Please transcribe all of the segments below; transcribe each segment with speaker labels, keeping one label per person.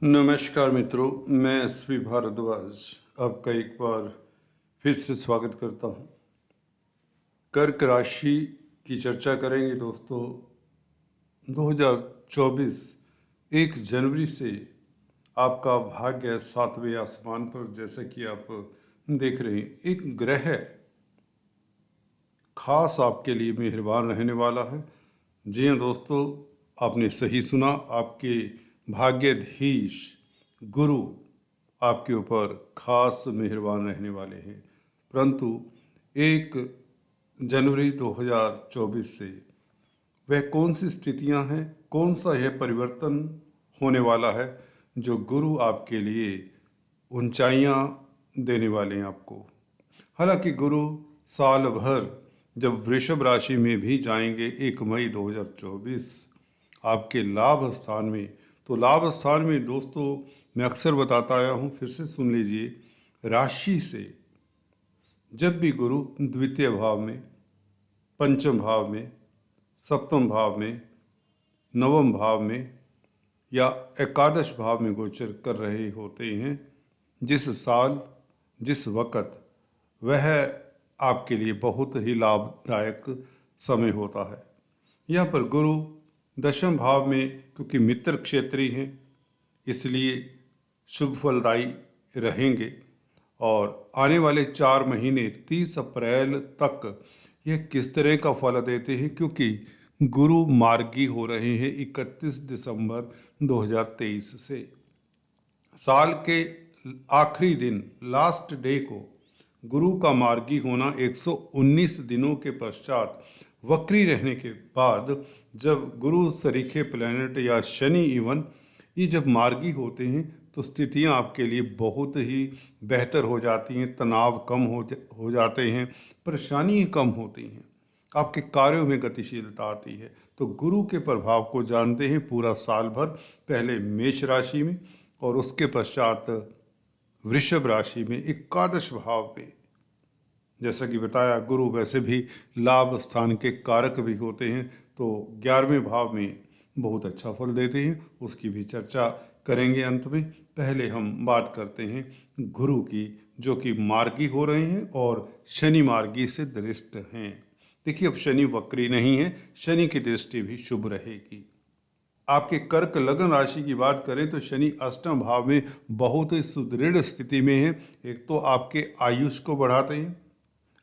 Speaker 1: नमस्कार मित्रों, मैं एसपी भारद्वाज आपका एक बार फिर से स्वागत करता हूं। कर्क राशि की चर्चा करेंगे दोस्तों। 2024 1 जनवरी से आपका भाग्य 7वें आसमान पर, जैसे कि आप देख रहे हैं, एक ग्रह खास आपके लिए मेहरबान रहने वाला है। जी हाँ दोस्तों, आपने सही सुना। आपके भाग्याधीश गुरु आपके ऊपर खास मेहरबान रहने वाले हैं। परंतु 1 जनवरी 2024 से वह कौन सी स्थितियां हैं, कौन सा यह परिवर्तन होने वाला है जो गुरु आपके लिए ऊंचाइयां देने वाले हैं आपको। हालांकि गुरु साल भर जब वृषभ राशि में भी जाएंगे 1 मई 2024 आपके लाभ स्थान में, तो लाभ स्थान में दोस्तों मैं अक्सर बताता आया हूँ, फिर से सुन लीजिए। राशि से जब भी गुरु द्वितीय भाव में, पंचम भाव में, सप्तम भाव में, नवम भाव में या एकादश भाव में गोचर कर रहे होते हैं, जिस साल जिस वक़्त, वह आपके लिए बहुत ही लाभदायक समय होता है। यहाँ पर गुरु दशम भाव में, क्योंकि मित्र क्षेत्री हैं, इसलिए शुभ फलदायी रहेंगे। और आने वाले 4 महीने 30 अप्रैल तक यह किस तरह का फल देते हैं, क्योंकि गुरु मार्गी हो रहे हैं 31 दिसंबर 2023 से। साल के आखिरी दिन, लास्ट डे को गुरु का मार्गी होना 119 दिनों के पश्चात वक्री रहने के बाद, जब गुरु सरीखे प्लैनेट या शनि इवन ये जब मार्गी होते हैं तो स्थितियां आपके लिए बहुत ही बेहतर हो जाती हैं, तनाव कम हो जाते हैं, परेशानी कम होती हैं, आपके कार्यों में गतिशीलता आती है। तो गुरु के प्रभाव को जानते हैं पूरा साल भर, पहले मेष राशि में और उसके पश्चात वृषभ राशि में एकादश भाव में। जैसा कि बताया, गुरु वैसे भी लाभ स्थान के कारक भी होते हैं, तो 11वें भाव में बहुत अच्छा फल देते हैं, उसकी भी चर्चा करेंगे अंत में। पहले हम बात करते हैं गुरु की, जो कि मार्गी हो रहे हैं और शनि मार्गी से दृष्ट हैं। देखिए, अब शनि वक्री नहीं है, शनि की दृष्टि भी शुभ रहेगी। आपके कर्क लग्न राशि की बात करें तो शनि अष्टम भाव में बहुत ही सुदृढ़ स्थिति में है। एक तो आपके आयुष को बढ़ाते हैं,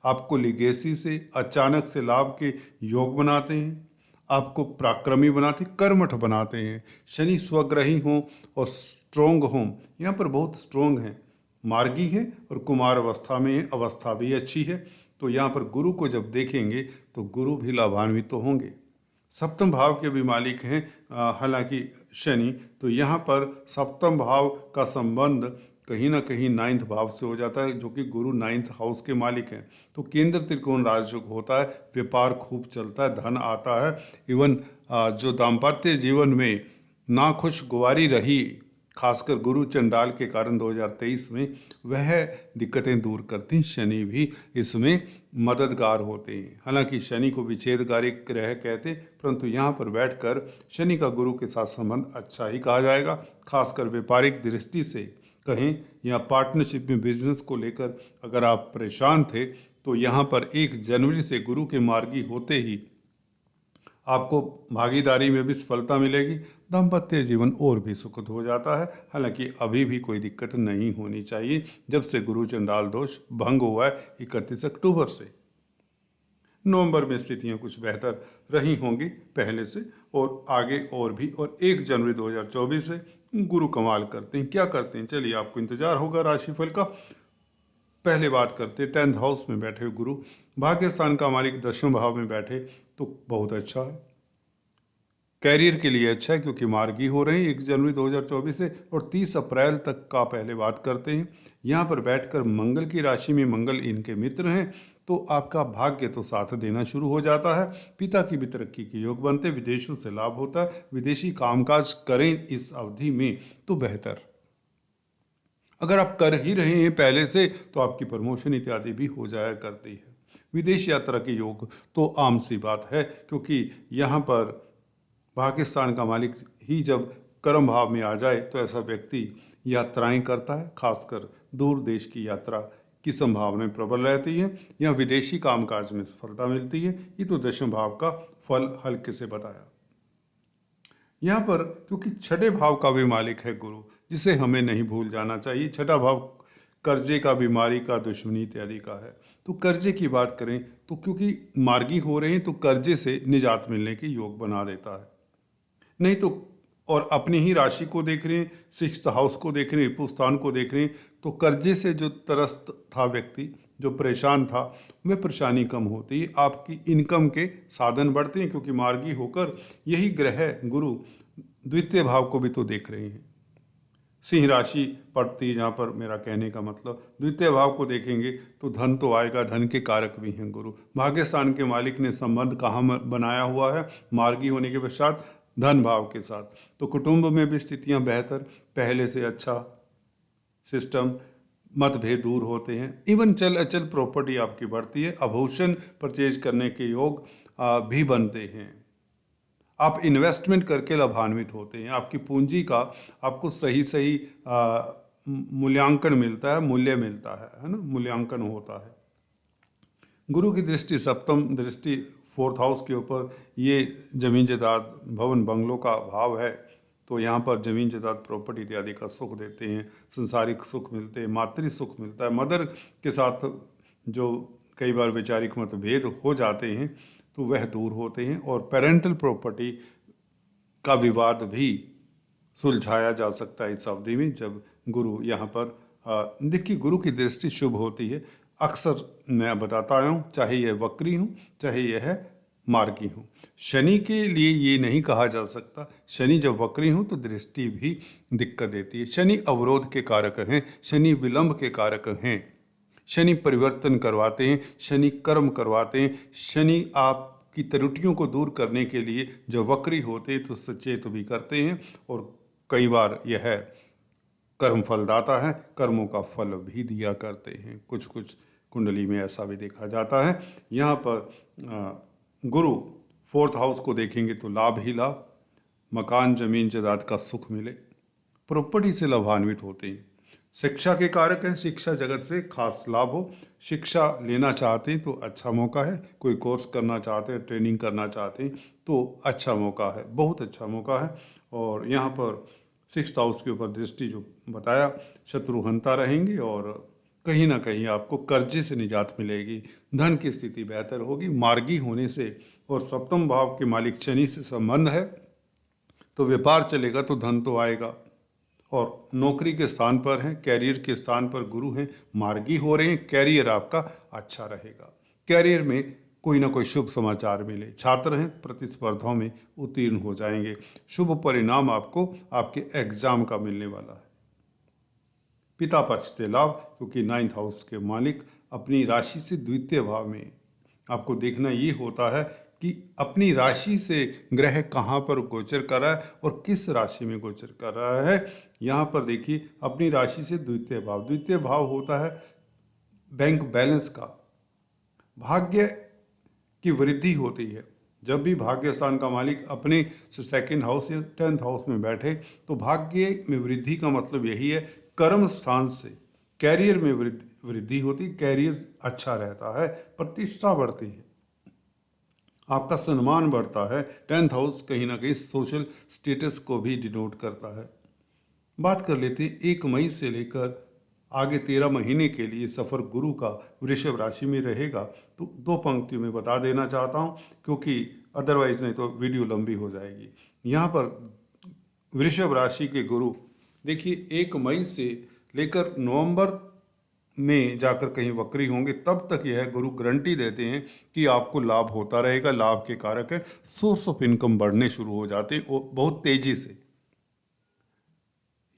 Speaker 1: आपको लिगेसी से अचानक से लाभ के योग बनाते हैं, आपको पराक्रमी बनाते, कर्मठ बनाते हैं। शनि स्वग्रही हों और स्ट्रोंग हों, यहाँ पर बहुत स्ट्रोंग हैं, मार्गी है और कुमार अवस्था में है, अवस्था भी अच्छी है। तो यहाँ पर गुरु को जब देखेंगे तो गुरु भी लाभान्वित तो होंगे। सप्तम भाव के भी मालिक हैं हालांकि शनि, तो यहाँ पर सप्तम भाव का संबंध कहीं ना कहीं 9th भाव से हो जाता है, जो कि गुरु 9th हाउस के मालिक हैं। तो केंद्र त्रिकोण राजयोग होता है, व्यापार खूब चलता है, धन आता है। इवन जो दाम्पत्य जीवन में नाखुशगवारी रही, खासकर गुरु चंडाल के कारण 2023 में, वह दिक्कतें दूर करती। शनि भी इसमें मददगार होते हैं। हालांकि शनि को विच्छेदकारी ग्रह कहते, परंतु यहाँ पर बैठकर शनि का गुरु के साथ संबंध अच्छा ही कहा जाएगा। खासकर व्यापारिक दृष्टि से कहें या पार्टनरशिप में बिजनेस को लेकर अगर आप परेशान थे, तो यहाँ पर 1 जनवरी से गुरु के मार्गी होते ही आपको भागीदारी में भी सफलता मिलेगी, दाम्पत्य जीवन और भी सुखद हो जाता है। हालांकि अभी भी कोई दिक्कत नहीं होनी चाहिए, जब से गुरु चंडाल दोष भंग हुआ है 31 अक्टूबर से। नवंबर में स्थितियां कुछ बेहतर रही होंगी पहले से, और आगे और भी। और 1 जनवरी 2024 से गुरु कमाल करते हैं। क्या करते हैं, चलिए आपको इंतजार होगा राशिफल का। पहले बात करते हैं 10th हाउस में बैठे गुरु, भाग्य स्थान का मालिक 10वें भाव में बैठे तो बहुत अच्छा है। कैरियर के लिए अच्छा है, क्योंकि मार्गी हो रहे हैं 1 जनवरी 2024 से और 30 अप्रैल तक का पहले बात करते हैं। यहाँ पर बैठकर मंगल की राशि में, मंगल इनके मित्र हैं, तो आपका भाग्य तो साथ देना शुरू हो जाता है। पिता की भी तरक्की के योग बनते, विदेशों से लाभ होता है। विदेशी कामकाज करें इस अवधि में तो बेहतर। अगर आप कर ही रहे हैं पहले से, तो आपकी प्रमोशन इत्यादि भी हो जाया करती है। विदेश यात्रा के योग तो आम सी बात है, क्योंकि यहाँ पर पाकिस्तान का मालिक ही जब कर्म भाव में आ जाए तो ऐसा व्यक्ति यात्राएं करता है, खासकर दूर देश की यात्रा की संभावनाएं प्रबल रहती है या विदेशी कामकाज में सफलता मिलती है। ये तो दशम भाव का फल हल्के से बताया। यहाँ पर क्योंकि छठे भाव का भी मालिक है गुरु, जिसे हमें नहीं भूल जाना चाहिए। छठा भाव कर्जे का, बीमारी का, दुश्मनी इत्यादि का है। तो कर्जे की बात करें तो क्योंकि मार्गी हो रहे हैं तो कर्जे से निजात मिलने के योग बना देता है। नहीं तो और अपनी ही राशि को देख रहे हैं, सिक्स्थ हाउस को देख रहे हैं, पुस्तान को देख रहे हैं, तो कर्जे से जो त्रस्त था व्यक्ति, जो परेशान था, वह परेशानी कम होती है। आपकी इनकम के साधन बढ़ते हैं क्योंकि मार्गी होकर यही ग्रह गुरु द्वितीय भाव को भी तो देख रहे हैं। सिंह राशि पड़ती है, जहाँ पर मेरा कहने का मतलब द्वितीय भाव को देखेंगे तो धन तो आएगा, धन के कारक भी हैं गुरु। भाग्यस्थान के मालिक ने संबंध कहाँ बनाया हुआ है? मार्गी होने के पश्चात धन भाव के साथ। तो कुटुंब में भी स्थितियां बेहतर, पहले से अच्छा सिस्टम, मतभेद दूर होते हैं। इवन चल अचल प्रॉपर्टी आपकी बढ़ती है, आभूषण परचेज करने के योग भी बनते हैं। आप इन्वेस्टमेंट करके लाभान्वित होते हैं। आपकी पूंजी का आपको सही मूल्यांकन मिलता है, मूल्य मिलता है ना, मूल्यांकन होता है। गुरु की दृष्टि सप्तम दृष्टि फोर्थ हाउस के ऊपर, ये जमीन जायदाद भवन बंगलों का भाव है, तो यहाँ पर जमीन जायदाद प्रॉपर्टी इत्यादि का सुख देते हैं, संसारिक सुख मिलते हैं, मातृ सुख मिलता है। मदर के साथ जो कई बार वैचारिक मतभेद हो जाते हैं तो वह दूर होते हैं, और पेरेंटल प्रॉपर्टी का विवाद भी सुलझाया जा सकता है इस अवधि में, जब गुरु यहाँ पर देखिए गुरु की दृष्टि शुभ होती है। अक्सर मैं बताता आया हूँ, चाहे यह वक्री हूँ चाहे यह मार्गी हूँ। शनि के लिए ये नहीं कहा जा सकता, शनि जब वक्री हूँ तो दृष्टि भी दिक्कत देती है। शनि अवरोध के कारक हैं, शनि विलंब के कारक हैं, शनि परिवर्तन करवाते हैं, शनि कर्म करवाते हैं। शनि आपकी त्रुटियों को दूर करने के लिए जब वक्री होते हैं तो सचेत भी करते हैं, और कई बार यह कर्म फलदाता है, कर्मों का फल भी दिया करते हैं। कुछ कुछ कुंडली में ऐसा भी देखा जाता है। यहाँ पर गुरु फोर्थ हाउस को देखेंगे तो लाभ ही लाभ, मकान जमीन जायदाद का सुख मिले, प्रॉपर्टी से लाभान्वित होते हैं। शिक्षा के कारक हैं, शिक्षा जगत से खास लाभ हो। शिक्षा लेना चाहते हैं तो अच्छा मौका है, कोई कोर्स करना चाहते हैं, ट्रेनिंग करना चाहते हैं तो अच्छा मौका है, बहुत अच्छा मौका है। और यहाँ पर सिक्स्थ हाउस के ऊपर दृष्टि जो बताया, शत्रुहंता रहेंगे और कहीं ना कहीं आपको कर्जे से निजात मिलेगी, धन की स्थिति बेहतर होगी मार्गी होने से। और सप्तम भाव के मालिक शनि से संबंध है तो व्यापार चलेगा तो धन तो आएगा, और नौकरी के स्थान पर हैं, कैरियर के स्थान पर गुरु हैं, मार्गी हो रहे हैं, कैरियर आपका अच्छा रहेगा, कैरियर में कोई ना कोई शुभ समाचार मिले। छात्र हैं, प्रतिस्पर्धाओं में उत्तीर्ण हो जाएंगे, शुभ परिणाम आपको आपके एग्जाम का मिलने वाला है। पिता पक्ष से लाभ, क्योंकि नाइन्थ हाउस के मालिक अपनी राशि से द्वितीय भाव में। आपको देखना ये होता है कि अपनी राशि से ग्रह कहाँ पर गोचर कर रहा है और किस राशि में गोचर कर रहा है। यहाँ पर देखिए अपनी राशि से द्वितीय भाव, द्वितीय भाव होता है बैंक बैलेंस का, भाग्य की वृद्धि होती है। जब भी भाग्य स्थान का मालिक अपने से सेकंड हाउस या 10th हाउस में बैठे तो भाग्य में वृद्धि का मतलब यही है, कर्म स्थान से कैरियर में वृद्धि होती, कैरियर अच्छा रहता है, प्रतिष्ठा बढ़ती है, आपका सम्मान बढ़ता है। 10th हाउस कहीं ना कहीं सोशल स्टेटस को भी डिनोट करता है। बात कर लेते हैं 1 मई से लेकर आगे 13 महीने के लिए सफ़र गुरु का वृषभ राशि में रहेगा। तो 2 पंक्तियों में बता देना चाहता हूँ, क्योंकि अदरवाइज नहीं तो वीडियो लंबी हो जाएगी। यहाँ पर वृषभ राशि के गुरु देखिए 1 मई से लेकर नवंबर में जाकर कहीं वक्री होंगे, तब तक यह गुरु गारंटी देते हैं कि आपको लाभ होता रहेगा। लाभ के कारक है, सोर्स ऑफ इनकम बढ़ने शुरू हो जाते हैं बहुत तेजी से।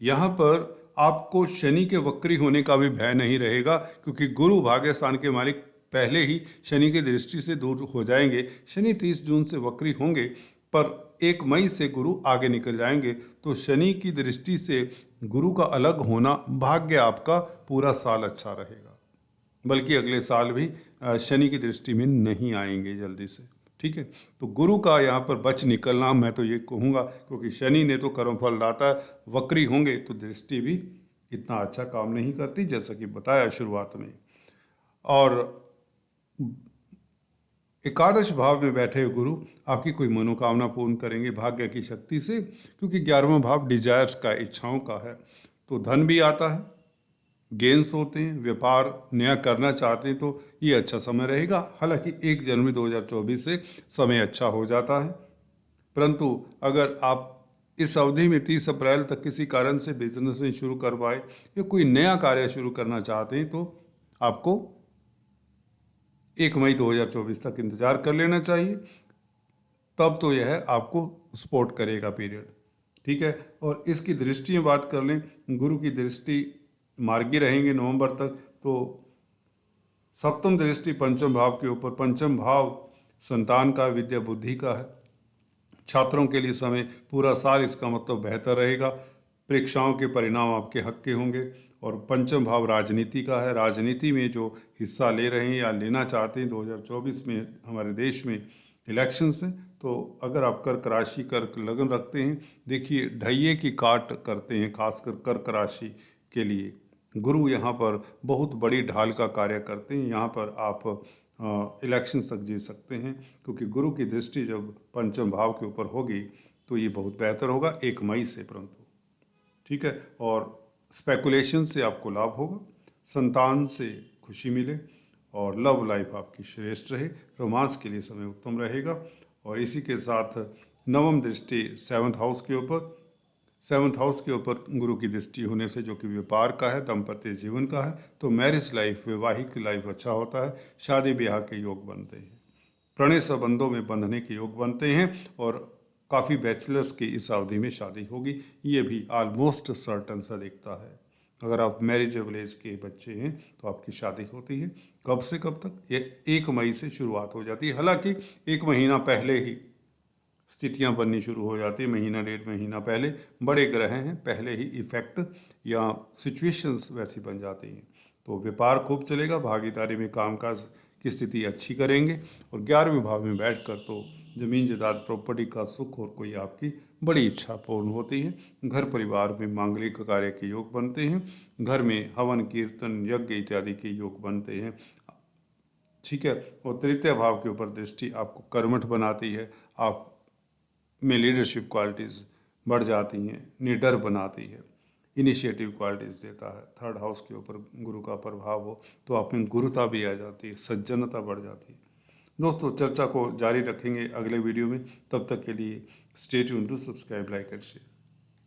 Speaker 1: यहाँ पर आपको शनि के वक्री होने का भी भय नहीं रहेगा, क्योंकि गुरु भाग्य स्थान के मालिक पहले ही शनि की दृष्टि से दूर हो जाएंगे। शनि 30 जून से वक्री होंगे, पर 1 मई से गुरु आगे निकल जाएंगे। तो शनि की दृष्टि से गुरु का अलग होना, भाग्य आपका पूरा साल अच्छा रहेगा, बल्कि अगले साल भी शनि की दृष्टि में नहीं आएंगे जल्दी से। ठीक है, तो गुरु का यहाँ पर बच निकलना मैं तो ये कहूँगा, क्योंकि शनि ने तो कर्मफल दाता वक्री होंगे तो दृष्टि भी इतना अच्छा काम नहीं करती, जैसा कि बताया शुरुआत में। और एकादश भाव में बैठे हुए गुरु आपकी कोई मनोकामना पूर्ण करेंगे भाग्य की शक्ति से, क्योंकि 11वां भाव डिजायर्स का, इच्छाओं का है। तो धन भी आता है, गेंस होते हैं, व्यापार नया करना चाहते हैं तो ये अच्छा समय रहेगा। हालांकि 1 जनवरी 2024 से समय अच्छा हो जाता है, परंतु अगर आप इस अवधि में 30 अप्रैल तक किसी कारण से बिजनेस नहीं शुरू कर पाए या कोई नया कार्य शुरू करना चाहते हैं तो आपको 1 मई 2024 तक इंतजार कर लेना चाहिए, तब तो यह आपको सपोर्ट करेगा पीरियड। ठीक है, और इसकी दृष्टि में बात कर लें, गुरु की दृष्टि मार्गी रहेंगे नवंबर तक, तो सप्तम दृष्टि पंचम भाव के ऊपर, पंचम भाव संतान का, विद्या बुद्धि का है। छात्रों के लिए समय पूरा साल इसका मतलब बेहतर रहेगा, परीक्षाओं के परिणाम आपके हक के होंगे। और पंचम भाव राजनीति का है, राजनीति में जो हिस्सा ले रहे हैं या लेना चाहते हैं, 2024 में हमारे देश में इलेक्शंस हैं, तो अगर आप कर्क राशि, कर्क लगन रखते हैं, देखिए ढैये की काट करते हैं, खासकर कर्क राशि के लिए गुरु यहाँ पर बहुत बड़ी ढाल का कार्य करते हैं। यहाँ पर आप इलेक्शन तक जीत सकते हैं, क्योंकि गुरु की दृष्टि जब पंचम भाव के ऊपर होगी तो ये बहुत बेहतर होगा 1 मई से। परंतु ठीक है, और स्पेकुलेशन से आपको लाभ होगा, संतान से खुशी मिले और लव लाइफ आपकी श्रेष्ठ रहे, रोमांस के लिए समय उत्तम रहेगा। और इसी के साथ नवम दृष्टि 7th हाउस के ऊपर, 7th हाउस के ऊपर गुरु की दृष्टि होने से, जो कि व्यापार का है, दाम्पत्य जीवन का है, तो मैरिज लाइफ, वैवाहिक लाइफ अच्छा होता है, शादी ब्याह के योग बनते हैं, प्रणय संबंधों में बंधने के योग बनते हैं, और काफ़ी बैचलर्स की इस अवधि में शादी होगी, ये भी ऑलमोस्ट सर्टन सा दिखता है। अगर आप मैरिजेबल एज के बच्चे हैं तो आपकी शादी होती है। कब से कब तक? ये 1 मई से शुरुआत हो जाती है। हालांकि 1 महीना पहले ही स्थितियां बननी शुरू हो जाती है, महीना 1.5 महीना पहले बड़े ग्रह हैं, पहले ही इफेक्ट या सिचुएशंस वैसी बन जाती हैं। तो व्यापार खूब चलेगा, भागीदारी में कामकाज की स्थिति अच्छी करेंगे, और 11वें भाव में बैठकर तो जमीन जायदाद प्रॉपर्टी का सुख और कोई आपकी बड़ी इच्छा पूर्ण होती है। घर परिवार में मांगलिक कार्य के योग बनते हैं, घर में हवन कीर्तन यज्ञ इत्यादि के योग बनते हैं। ठीक है, और तृतीय भाव के ऊपर दृष्टि आपको कर्मठ बनाती है, आप में लीडरशिप क्वालिटीज़ बढ़ जाती हैं, निडर बनाती है, इनिशिएटिव क्वालिटीज़ देता है। 3rd हाउस के ऊपर गुरु का प्रभाव हो तो आप में गुरुता भी आ जाती है, सज्जनता बढ़ जाती है। दोस्तों, चर्चा को जारी रखेंगे अगले वीडियो में, तब तक के लिए stay tuned to subscribe, like and share.